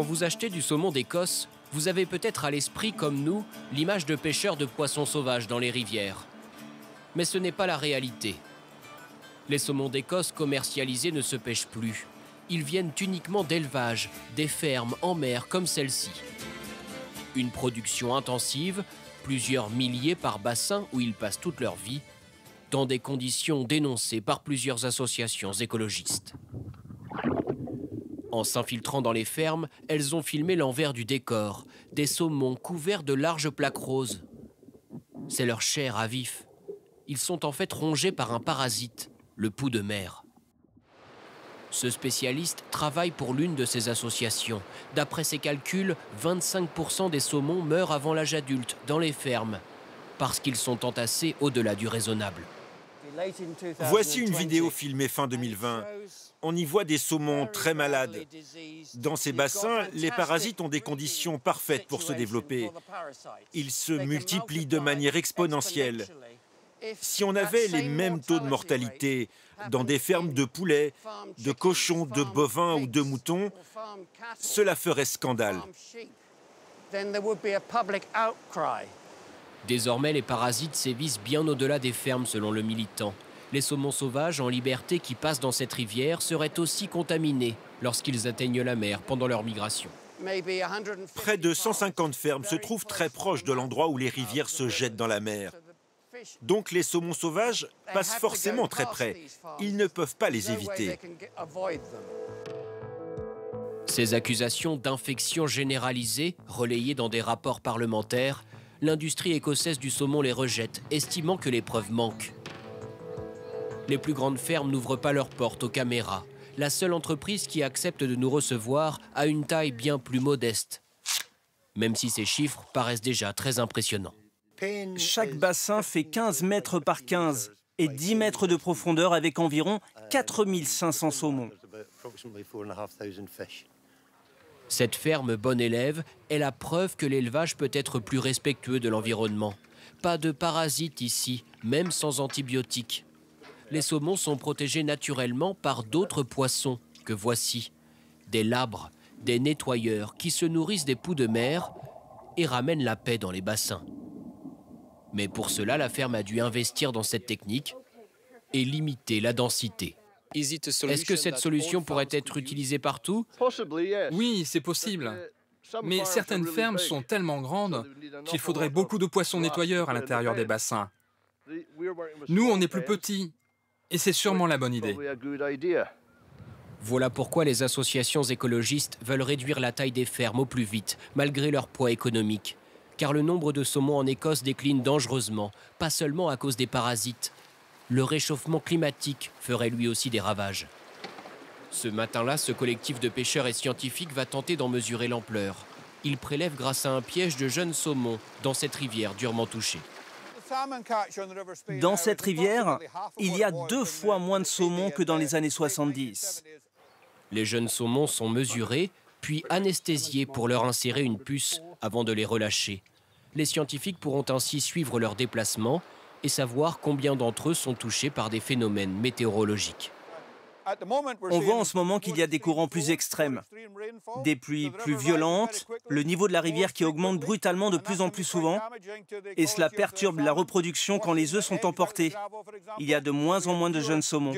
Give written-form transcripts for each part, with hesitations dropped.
Quand vous achetez du saumon d'Écosse, vous avez peut-être à l'esprit, comme nous, l'image de pêcheurs de poissons sauvages dans les rivières. Mais ce n'est pas la réalité. Les saumons d'Écosse commercialisés ne se pêchent plus. Ils viennent uniquement d'élevage, des fermes en mer comme celle-ci. Une production intensive, plusieurs milliers par bassin où ils passent toute leur vie, dans des conditions dénoncées par plusieurs associations écologistes. En s'infiltrant dans les fermes, elles ont filmé l'envers du décor, des saumons couverts de larges plaques roses. C'est leur chair à vif. Ils sont en fait rongés par un parasite, le pou de mer. Ce spécialiste travaille pour l'une de ces associations. D'après ses calculs, 25% des saumons meurent avant l'âge adulte dans les fermes, parce qu'ils sont entassés au-delà du raisonnable. Voici une vidéo filmée fin 2020. On y voit des saumons très malades. Dans ces bassins, les parasites ont des conditions parfaites pour se développer. Ils se multiplient de manière exponentielle. Si on avait les mêmes taux de mortalité dans des fermes de poulets, de cochons, de bovins ou de moutons, cela ferait scandale. Désormais, les parasites sévissent bien au-delà des fermes, selon le militant. Les saumons sauvages en liberté qui passent dans cette rivière seraient aussi contaminés lorsqu'ils atteignent la mer pendant leur migration. Près de 150 fermes se trouvent très proches de l'endroit où les rivières se jettent dans la mer. Donc les saumons sauvages passent forcément très près. Ils ne peuvent pas les éviter. Ces accusations d'infection généralisée, relayées dans des rapports parlementaires, l'industrie écossaise du saumon les rejette, estimant que les preuves manquent. Les plus grandes fermes n'ouvrent pas leurs portes aux caméras. La seule entreprise qui accepte de nous recevoir a une taille bien plus modeste, même si ces chiffres paraissent déjà très impressionnants. Chaque bassin fait 15 mètres par 15 et 10 mètres de profondeur avec environ 4500 saumons. Cette ferme bonne élève est la preuve que l'élevage peut être plus respectueux de l'environnement. Pas de parasites ici, même sans antibiotiques. Les saumons sont protégés naturellement par d'autres poissons que voici. Des labres, des nettoyeurs qui se nourrissent des poux de mer et ramènent la paix dans les bassins. Mais pour cela, la ferme a dû investir dans cette technique et limiter la densité. Est-ce que cette solution pourrait être utilisée partout? Oui, c'est possible. Mais certaines fermes sont tellement grandes qu'il faudrait beaucoup de poissons nettoyeurs à l'intérieur des bassins. Nous, on est plus petits et c'est sûrement la bonne idée. Voilà pourquoi les associations écologistes veulent réduire la taille des fermes au plus vite, malgré leur poids économique. Car le nombre de saumons en Écosse décline dangereusement, pas seulement à cause des parasites. Le réchauffement climatique ferait lui aussi des ravages. Ce matin-là, ce collectif de pêcheurs et scientifiques va tenter d'en mesurer l'ampleur. Il prélève grâce à un piège de jeunes saumons dans cette rivière durement touchée. Dans cette rivière, il y a 2 fois moins de saumons que dans les années 70. Les jeunes saumons sont mesurés, puis anesthésiés pour leur insérer une puce avant de les relâcher. Les scientifiques pourront ainsi suivre leur déplacement et savoir combien d'entre eux sont touchés par des phénomènes météorologiques. On voit en ce moment qu'il y a des courants plus extrêmes, des pluies plus violentes, le niveau de la rivière qui augmente brutalement de plus en plus souvent, et cela perturbe la reproduction quand les œufs sont emportés. Il y a de moins en moins de jeunes saumons.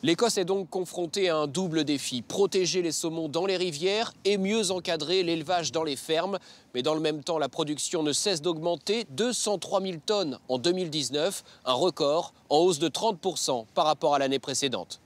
L'Écosse est donc confrontée à un double défi, protéger les saumons dans les rivières et mieux encadrer l'élevage dans les fermes. Mais dans le même temps, la production ne cesse d'augmenter, 203 000 tonnes en 2019, un record en hausse de 30% par rapport à l'année précédente.